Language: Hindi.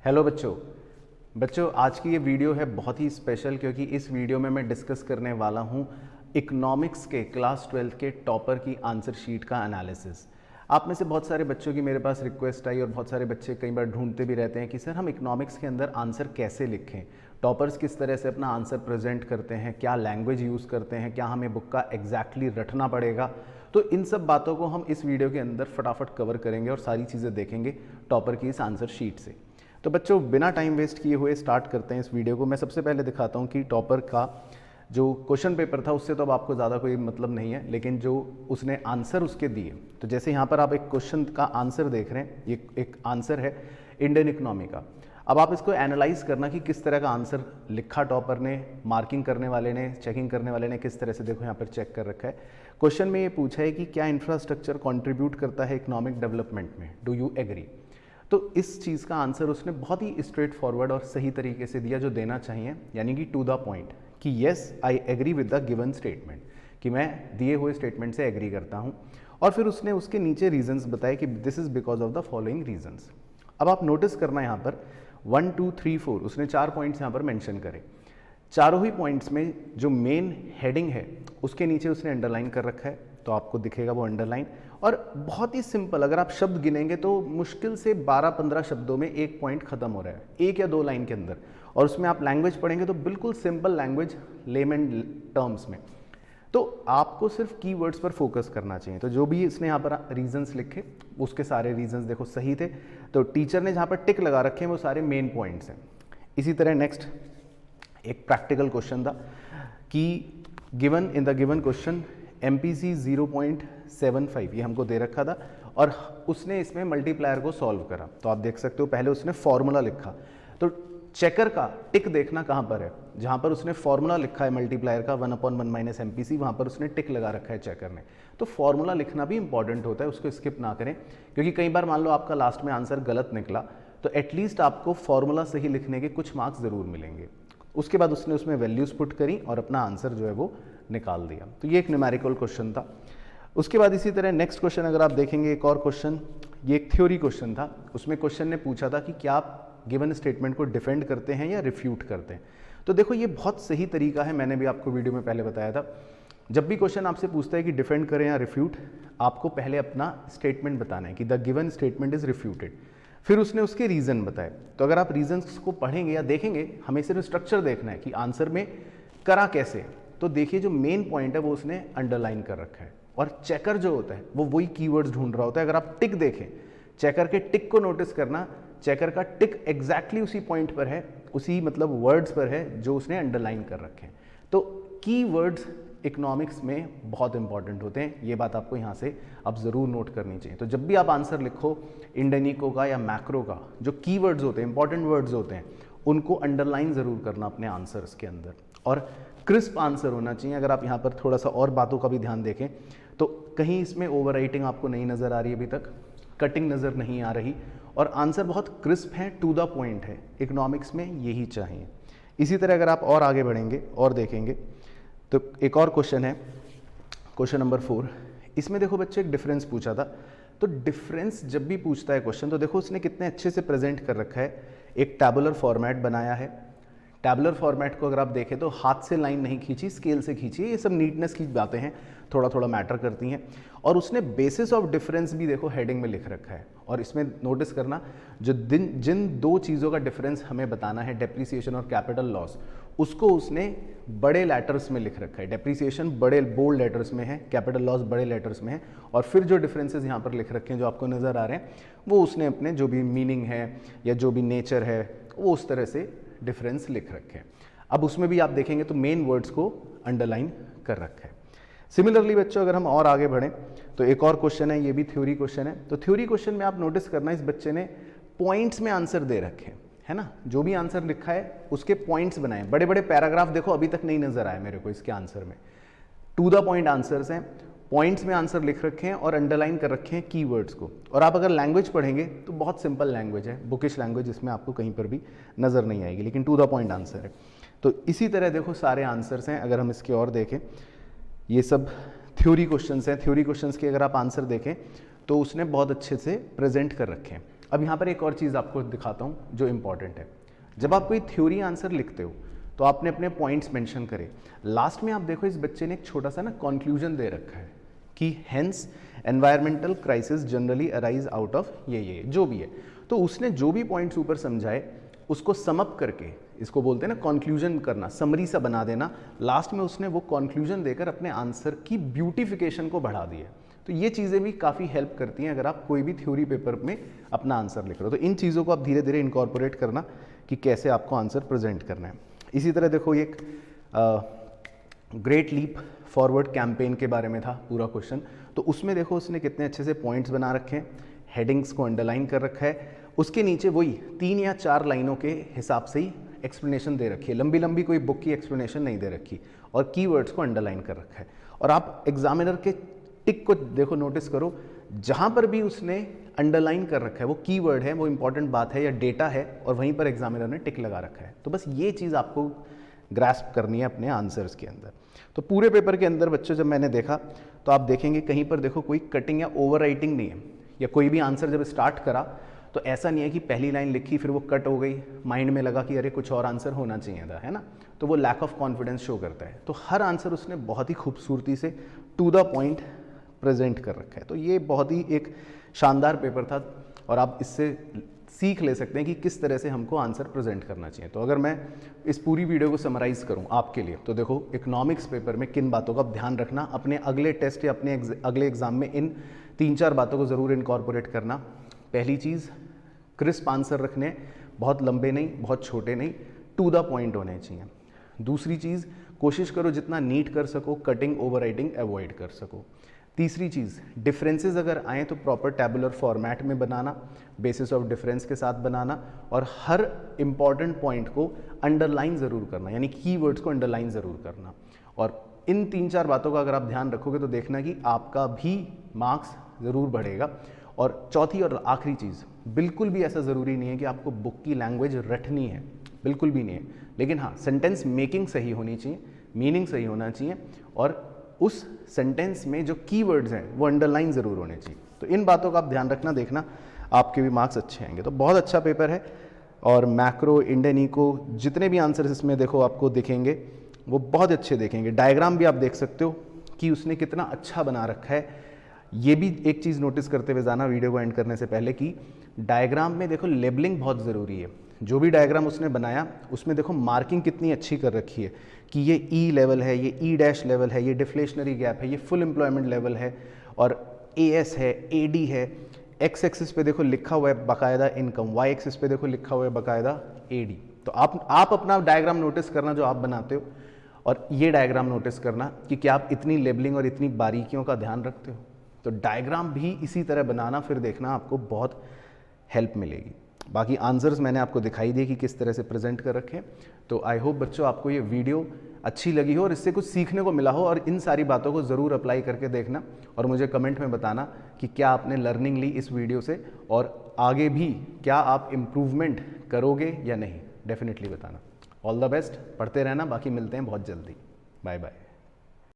हेलो बच्चों आज की ये वीडियो है बहुत ही स्पेशल क्योंकि इस वीडियो में मैं डिस्कस करने वाला हूँ इकोनॉमिक्स के क्लास 12 के टॉपर की आंसर शीट का एनालिसिस। आप में से बहुत सारे बच्चों की मेरे पास रिक्वेस्ट आई और बहुत सारे बच्चे कई बार ढूंढते भी रहते हैं कि सर हम इकोनॉमिक्स के अंदर आंसर कैसे लिखें, टॉपर्स किस तरह से अपना आंसर प्रेजेंट करते हैं, क्या लैंग्वेज यूज़ करते हैं, क्या हमें बुक का एग्जैक्टली रटना पड़ेगा। तो इन सब बातों को हम इस वीडियो के अंदर फटाफट कवर करेंगे और सारी चीज़ें देखेंगे टॉपर की इस आंसर शीट से। तो बच्चों बिना टाइम वेस्ट किए हुए स्टार्ट करते हैं इस वीडियो को। मैं सबसे पहले दिखाता हूँ कि टॉपर का जो क्वेश्चन पेपर था उससे तो अब आपको ज़्यादा कोई मतलब नहीं है, लेकिन जो उसने आंसर उसके दिए, तो जैसे यहाँ पर आप एक क्वेश्चन का आंसर देख रहे हैं, ये एक आंसर है इंडियन इकोनॉमी का। अब आप इसको एनालाइज करना कि किस तरह का आंसर लिखा टॉपर ने, मार्किंग करने वाले ने, चेकिंग करने वाले ने किस तरह से, देखो यहाँ पर चेक कर रखा है। क्वेश्चन में ये पूछा है कि क्या इंफ्रास्ट्रक्चर कॉन्ट्रीब्यूट करता है इकोनॉमिक डेवलपमेंट में, डू यू एग्री। तो इस चीज़ का आंसर उसने बहुत ही स्ट्रेट फॉरवर्ड और सही तरीके से दिया जो देना चाहिए, यानी कि टू द पॉइंट कि yes I agree with the given statement, कि मैं दिए हुए स्टेटमेंट से एग्री करता हूँ। और फिर उसने उसके नीचे रीजंस बताए कि this is because of the following reasons. अब आप नोटिस करना यहाँ पर 1 2 3 4 उसने 4 पॉइंट्स यहाँ पर मेंशन करे। चारों ही पॉइंट्स में जो मेन हेडिंग है उसके नीचे उसने अंडरलाइन कर रखा है, तो आपको दिखेगा वो अंडरलाइन। और बहुत ही सिंपल, अगर आप शब्द गिनेंगे तो मुश्किल से 12-15 शब्दों में एक पॉइंट खत्म हो रहा है, एक या दो लाइन के अंदर। और उसमें आप लैंग्वेज पढ़ेंगे तो बिल्कुल सिंपल लैंग्वेज, लेमन टर्म्स में। तो आपको सिर्फ कीवर्ड्स पर फोकस करना चाहिए। तो जो भी इसने यहाँ पर रीजंस लिखे उसके सारे रीजंस देखो सही थे, तो टीचर ने जहाँ पर टिक लगा रखे हैं वो सारे मेन पॉइंट्स हैं। इसी तरह नेक्स्ट एक प्रैक्टिकल क्वेश्चन था कि given in the given question MPC 0.75 ये हमको दे रखा था और उसने इसमें मल्टीप्लायर को सॉल्व करा। तो आप देख सकते हो पहले उसने फॉर्मूला लिखा, तो चेकर का टिक देखना कहाँ पर है, जहाँ पर उसने फॉर्मूला लिखा है मल्टीप्लायर का 1/1 - MPC, वहाँ पर उसने टिक लगा रखा है चेकर ने। तो फॉर्मूला लिखना भी इंपॉर्टेंट होता है, उसको स्किप ना करें, क्योंकि कई बार मान लो आपका लास्ट में आंसर गलत निकला तो एटलीस्ट आपको फॉर्मूला सही लिखने के कुछ मार्क्स ज़रूर मिलेंगे। उसके बाद उसने उसमें वैल्यूज़ पुट करी और अपना आंसर जो है वो निकाल दिया। तो ये एक न्यूमेरिकल क्वेश्चन था। उसके बाद इसी तरह नेक्स्ट क्वेश्चन अगर आप देखेंगे, एक और क्वेश्चन, ये एक थ्योरी क्वेश्चन था। उसमें क्वेश्चन ने पूछा था कि क्या आप गिवन स्टेटमेंट को डिफेंड करते हैं या रिफ्यूट करते हैं। तो देखो ये बहुत सही तरीका है, मैंने भी आपको वीडियो में पहले बताया था। जब भी क्वेश्चन आपसे पूछता है कि डिफेंड करें या रिफ्यूट, आपको पहले अपना स्टेटमेंट बताना है कि the given statement is refuted, फिर उसने उसके रीज़न बताए। तो अगर आप रीजंस को पढ़ेंगे या देखेंगे, हमें सिर्फ स्ट्रक्चर देखना है कि आंसर में करा कैसे। तो देखिए जो मेन पॉइंट है वो उसने अंडरलाइन कर रखा है, और चेकर जो होता है वो वही कीवर्ड्स ढूंढ रहा होता है। अगर आप टिक देखें, चेकर के टिक को नोटिस करना, चेकर का टिक एग्जैक्टली उसी पॉइंट पर है, उसी मतलब वर्ड्स पर है जो उसने अंडरलाइन कर रखे हैं। तो कीवर्ड्स इकोनॉमिक्स में बहुत इंपॉर्टेंट होते हैं, ये बात आपको यहाँ से अब ज़रूर नोट करनी चाहिए। तो जब भी आप आंसर लिखो इंडियन इको का या मैक्रो का, जो कीवर्ड्स होते हैं, इंपॉर्टेंट वर्ड्स होते हैं, उनको अंडरलाइन ज़रूर करना अपने आंसर्स के अंदर, और क्रिस्प आंसर होना चाहिए। अगर आप यहाँ पर थोड़ा सा और बातों का भी ध्यान देखें तो कहीं इसमें ओवर राइटिंग आपको नहीं नज़र आ रही अभी तक, कटिंग नज़र नहीं आ रही, और आंसर बहुत क्रिस्प है, टू द पॉइंट है। इकोनॉमिक्स में यही चाहिए। इसी तरह अगर आप और आगे बढ़ेंगे और देखेंगे तो एक और क्वेश्चन है, क्वेश्चन नंबर 4। इसमें देखो बच्चे एक डिफरेंस पूछा था। तो डिफरेंस जब भी पूछता है क्वेश्चन, तो देखो उसने कितने अच्छे से प्रेजेंट कर रखा है। एक टैबुलर फॉर्मेट बनाया है। टैबुलर फॉर्मेट को अगर आप देखें तो हाथ से लाइन नहीं खींची, स्केल से खींची। ये सब नीटनेस की बातें हैं, थोड़ा थोड़ा मैटर करती हैं। और उसने बेसिस ऑफ डिफरेंस भी देखो हेडिंग में लिख रखा है। और इसमें नोटिस करना, जो जिन दो चीज़ों का डिफरेंस हमें बताना है, डेप्रिसिएशन और कैपिटल लॉस, उसको उसने बड़े लेटर्स में लिख रखा है। डेप्रिसिएशन बड़े बोल्ड लेटर्स में है, कैपिटल लॉस बड़े लेटर्स में है, और फिर जो डिफरेंसेस यहाँ पर लिख रखे हैं जो आपको नज़र आ रहे हैं, वो उसने अपने जो भी मीनिंग है या जो भी नेचर है वो उस तरह से डिफरेंस लिख रखे हैं। अब उसमें भी आप देखेंगे तो मेन वर्ड्स को अंडरलाइन कर रखा है। सिमिलरली बच्चों अगर हम और आगे बढ़ें तो एक और क्वेश्चन है, ये भी थ्योरी क्वेश्चन है। तो थ्योरी क्वेश्चन में आप नोटिस करना, इस बच्चे ने पॉइंट्स में आंसर दे रखे हैं, है ना। जो भी आंसर लिखा है उसके पॉइंट्स बनाए, बड़े बड़े पैराग्राफ देखो अभी तक नहीं नजर आए मेरे को इसके आंसर में। टू द पॉइंट आंसर्स हैं, पॉइंट्स में आंसर लिख रखे हैं और अंडरलाइन कर रखे हैं कीवर्ड्स को। और आप अगर लैंग्वेज पढ़ेंगे तो बहुत सिंपल लैंग्वेज है, बुकिश लैंग्वेज, इसमें आपको कहीं पर भी नज़र नहीं आएगी, लेकिन टू द पॉइंट आंसर है। तो इसी तरह देखो सारे आंसर्स हैं। अगर हम इसके और देखें, ये सब थ्योरी क्वेश्चंस हैं। थ्योरी क्वेश्चंस के अगर आप आंसर देखें तो उसने बहुत अच्छे से प्रेजेंट कर रखे हैं। अब यहाँ पर एक और चीज़ आपको दिखाता हूँ जो इम्पॉर्टेंट है। जब आप कोई थ्योरी आंसर लिखते हो तो आपने अपने पॉइंट्स मेंशन करे, लास्ट में आप देखो इस बच्चे ने एक छोटा सा ना कंक्लूजन दे रखा है कि hence environmental crisis generally arise out of ये जो भी है। तो उसने जो भी पॉइंट्स ऊपर समझाए उसको समअप करके, इसको बोलते हैं ना कंक्लूजन करना, समरी सा बना देना, लास्ट में उसने वो कंक्लूजन देकर अपने आंसर की ब्यूटिफिकेशन को बढ़ा दिया। तो ये चीज़ें भी काफ़ी हेल्प करती हैं अगर आप कोई भी थ्योरी पेपर में अपना आंसर लिख रहे हो। तो इन चीज़ों को आप धीरे धीरे इनकॉर्पोरेट करना कि कैसे आपको आंसर प्रेजेंट करना है। इसी तरह देखो एक ग्रेट लीप फॉरवर्ड कैंपेन के बारे में था पूरा क्वेश्चन, तो उसमें देखो उसने कितने अच्छे से पॉइंट्स बना रखे हैं, हेडिंग्स को अंडरलाइन कर रखा है, उसके नीचे वही 3 या 4 लाइनों के हिसाब से ही एक्सप्लेनेशन दे रखी है, लंबी लंबी कोई बुक की एक्सप्लेनेशन नहीं दे रखी, और कीवर्ड्स को अंडरलाइन कर रखा है। और आप एग्जामिनर के टिक को देखो, नोटिस करो, जहाँ पर भी उसने अंडरलाइन कर रखा है वो कीवर्ड है, वो इंपॉर्टेंट बात है या डेटा है, और वहीं पर एग्जामिनर ने टिक लगा रखा है। तो बस ये चीज़ आपको ग्रास्प करनी है अपने आंसर्स के अंदर। तो पूरे पेपर के अंदर बच्चों जब मैंने देखा तो आप देखेंगे कहीं पर देखो कोई कटिंग या ओवर राइटिंग नहीं है, या कोई भी आंसर जब स्टार्ट करा तो ऐसा नहीं है कि पहली लाइन लिखी फिर वो कट हो गई, माइंड में लगा कि अरे कुछ और आंसर होना चाहिए था, है ना, तो वो लैक ऑफ कॉन्फिडेंस शो करता है। तो हर आंसर उसने बहुत ही खूबसूरती से टू द पॉइंट प्रेजेंट कर रखा है। तो ये बहुत ही एक शानदार पेपर था और आप इससे सीख ले सकते हैं कि किस तरह से हमको आंसर प्रेजेंट करना चाहिए। तो अगर मैं इस पूरी वीडियो को समराइज करूं आपके लिए, तो देखो इकोनॉमिक्स पेपर में किन बातों का ध्यान रखना, अपने अगले टेस्ट या अपने अगले एग्जाम में इन 3-4 बातों को ज़रूर इनकॉर्पोरेट करना। पहली चीज़, क्रिस्प आंसर रखने, बहुत लंबे नहीं, बहुत छोटे नहीं, टू द पॉइंट होने चाहिए। दूसरी चीज़, कोशिश करो जितना नीट कर सको, कटिंग ओवर राइटिंग अवॉइड कर सको। तीसरी चीज़, डिफरेंसेस अगर आए तो प्रॉपर टैबुलर फॉर्मेट में बनाना, बेसिस ऑफ डिफरेंस के साथ बनाना, और हर इंपॉर्टेंट पॉइंट को अंडरलाइन ज़रूर करना, यानी कीवर्ड्स को अंडरलाइन ज़रूर करना। और इन 3-4 बातों का अगर आप ध्यान रखोगे तो देखना कि आपका भी मार्क्स ज़रूर बढ़ेगा। और चौथी और आखिरी चीज़, बिल्कुल भी ऐसा ज़रूरी नहीं है कि आपको बुक की लैंग्वेज रटनी है, बिल्कुल भी नहीं है, लेकिन हाँ सेंटेंस मेकिंग सही होनी चाहिए, मीनिंग सही होना चाहिए, और उस सेंटेंस में जो कीवर्ड्स हैं वो अंडरलाइन ज़रूर होने चाहिए। तो इन बातों का आप ध्यान रखना, देखना आपके भी मार्क्स अच्छे आएंगे। तो बहुत अच्छा पेपर है, और मैक्रो, इंडियन इको, जितने भी आंसर्स इसमें देखो आपको दिखेंगे वो बहुत अच्छे दिखेंगे। डायग्राम भी आप देख सकते हो कि उसने कितना अच्छा बना रखा है। ये भी एक चीज़ नोटिस करते हुए जाना वीडियो को एंड करने से पहले कि डायग्राम में देखो लेबलिंग बहुत ज़रूरी है। जो भी डायग्राम उसने बनाया उसमें देखो मार्किंग कितनी अच्छी कर रखी है कि ये ई लेवल है, ये ई डैश लेवल है, ये डिफ्लेशनरी गैप है, ये फुल एम्प्लॉयमेंट लेवल है, और एएस है, एडी है। एक्स एक्सिस पे देखो लिखा हुआ है बाकायदा इनकम, वाई एक्सिस पे देखो लिखा हुआ है बाकायदा एडी। तो आप अपना डायग्राम नोटिस करना जो आप बनाते हो, और ये डायग्राम नोटिस करना कि क्या आप इतनी लेबलिंग और इतनी बारीकियों का ध्यान रखते हो। तो डायग्राम भी इसी तरह बनाना, फिर देखना आपको बहुत हेल्प मिलेगी। बाकी आंसर्स मैंने आपको दिखाई दिए कि किस तरह से प्रेजेंट कर रखे। तो आई होप बच्चों आपको ये वीडियो अच्छी लगी हो और इससे कुछ सीखने को मिला हो, और इन सारी बातों को ज़रूर अप्लाई करके देखना और मुझे कमेंट में बताना कि क्या आपने लर्निंग ली इस वीडियो से, और आगे भी क्या आप इम्प्रूवमेंट करोगे या नहीं, डेफिनेटली बताना। ऑल द बेस्ट, पढ़ते रहना, बाकी मिलते हैं बहुत जल्दी। Bye bye.